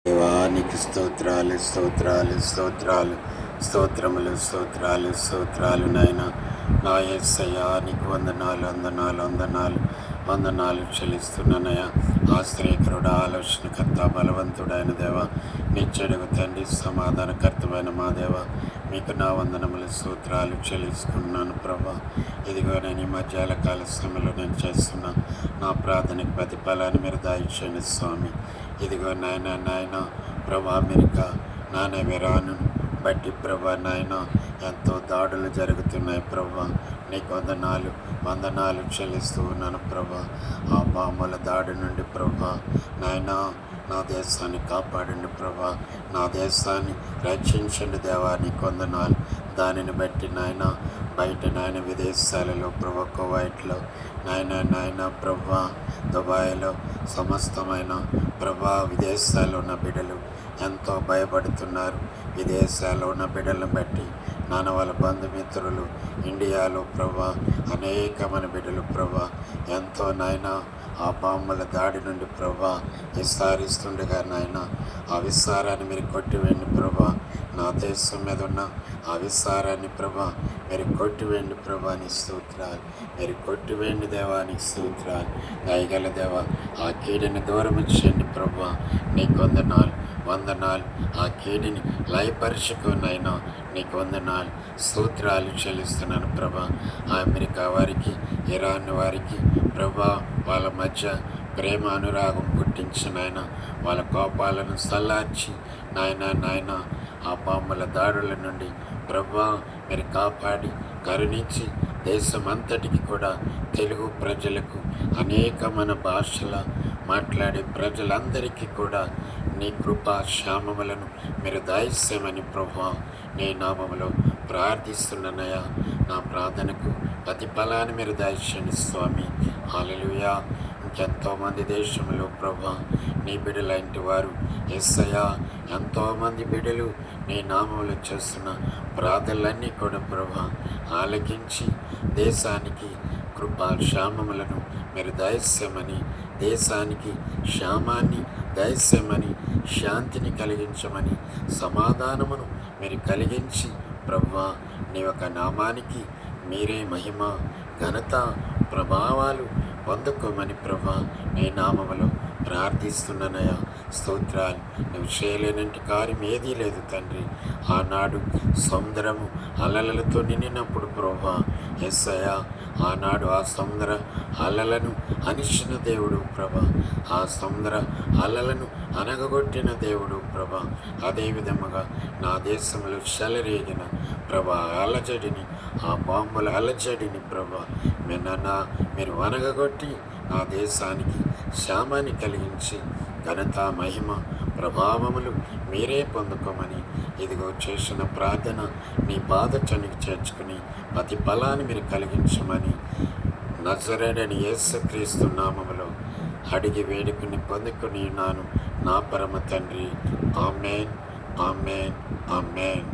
దేవానికి స్తోత్రాలు స్తోత్రాలు స్తోత్రాలు స్తోత్రములు స్తోత్రాలు స్తోత్రాలు నాయన నా యేసయ్యా నీకు వందనాలు వందనాలు వందనాలు వందనాలు చెల్లిస్తున్నానయ్యా. ఆశ్రయకరుడు, ఆలోచనకర్త, బలవంతుడైన దేవ, నిత్యుడగు తండ్రి, సమాధానకర్తమైన మా దేవ, మీకు నా వందనములు స్తోత్రాలు చెల్లిస్తున్నాను ప్రభా. ఇదిగో నేను ఈ మధ్యాహ్న కాల సమయంలో నేను చేస్తున్న నా ప్రార్థనకు ప్రతిఫలాన్ని మీరు దాయిచ్చండి స్వామి. ఇదిగో నాయన ప్రభా, అమెరికా నానెవెరాను బట్టి ప్రభా నాయన ఎంతో దాడులు జరుగుతున్నాయి ప్రభా. నీకు వందనాలు చెల్లిస్తూ ఉన్నాను ప్రభా. ఆ బాంబుల దాడి నుండి ప్రభా నాయన నా దేశాన్ని కాపాడండి ప్రభా. నా దేశాన్ని రక్షించండి దేవా. నీకు వందనాలు. దానిని బట్టి నాయన బయట నాయన విదేశాలలో ప్రభా, కువైట్లో నాయన ప్రభా, దుబాయ్లో సమస్తమైన ప్రభా విదేశాల్లో ఉన్న బిడ్డలు ఎంతో భయపడుతున్నారు. విదేశాల్లో ఉన్న బిడ్డలను బట్టి నాన్న వాళ్ళ బంధుమిత్రులు ఇండియాలో ప్రభా అనేకమైన బిడ్డలు ప్రభా ఎంతో నాయన ఆ బాంబుల దాడి నుండి ప్రభా విస్తారిస్తుండగా నాయన ఆ విస్తారాన్ని మీరు కొట్టివేయండి ప్రభా. నా దేశం మీద ఉన్న ఆ విస్తారాన్ని ప్రభా మీరు కొట్టివేయండి ప్రభా. నీ స్తోత్రాలు. మీరు కొట్టివేయండి దేవానికి స్తోత్రాలు. దయగల దేవా, ఆ కీడుని దూరం ఇచ్చేయండి ప్రభా. నీకు వందనాలు. ఆ కీడిని లయపరుచుకునైనా నీకు వందనాలు స్తోత్రాలు చెల్లిస్తున్నాను ప్రభా. అమెరికా వారికి, ఇరాన్ వారికి ప్రభా వాళ్ళ మధ్య ప్రేమ అనురాగం పుట్టించి నాయన వాళ్ళ కోపాలను సల్లార్చి నాయన ఆ బాంబుల దాడుల నుండి ప్రభా మీరు కాపాడి కరుణించి దేశమంతటికి కూడా తెలుగు ప్రజలకు అనేకమైన భాషల మాట్లాడే ప్రజలందరికీ కూడా నీ కృపా క్షేమములను మీరు దాయిస్తామని ప్రభా నీ నామములో ప్రార్థిస్తున్నానయ్యా. నా ప్రార్థనకు ప్రతిఫలాన్ని మీరు దాయిచ్చండి స్వామి. హల్లెలూయా. ఇంకెంతోమంది దేశంలో ప్రభా నీ బిడ్డలాంటి వారు యేసయ్యా, ఎంతోమంది బిడ్డలు నీ నామములు చేస్తున్న ప్రార్థనలన్నీ కూడా ప్రభా ఆలకించి దేశానికి కృపా క్షేమములను మీరు దయచేయమని, దేశానికి క్షేమాన్ని దయచేయమని, శాంతిని కలిగించమని, సమాధానమును మీరు కలిగించి ప్రభువా నీ యొక్క నామానికి మీరే మహిమ ఘనత ప్రభావాలు పొందుకోమని ప్రభా నీ నామములో ప్రార్థిస్తున్నానయ్యా. స్తోత్రాలు. నువ్వు చేయలేనంటి కార్యం ఏదీ లేదు తండ్రి. ఆనాడు సముద్రము అలలతో నిండినప్పుడు ప్రభా యేసయ్యా, ఆనాడు ఆ సముద్ర అలలను అనిచిన దేవుడు ప్రభా, ఆ సముద్ర అలలను అనగగొట్టిన దేవుడు ప్రభా. అదేవిధముగా నా దేశంలో చెలరేగిన ప్రభా అలజడిని, ఆ బాంబుల అలజడిని ప్రభా మీరు అనగగొట్టి నా దేశానికి క్షేమాన్ని కలిగించి ఘనత మహిమ ప్రభావములు మీరే పొందుకోమని ఇదిగో చేసిన ప్రార్థన నీ పాదచనికి చేర్చుకుని ప్రతి ఫలాన్ని మీరు కలిగించమని నజరేయుడైన యేసుక్రీస్తు నామములో అడిగి వేడుకుని పొందుకుని ఉన్నాను నా పరమ తండ్రి. ఆమేన్, ఆమేన్, ఆమేన్.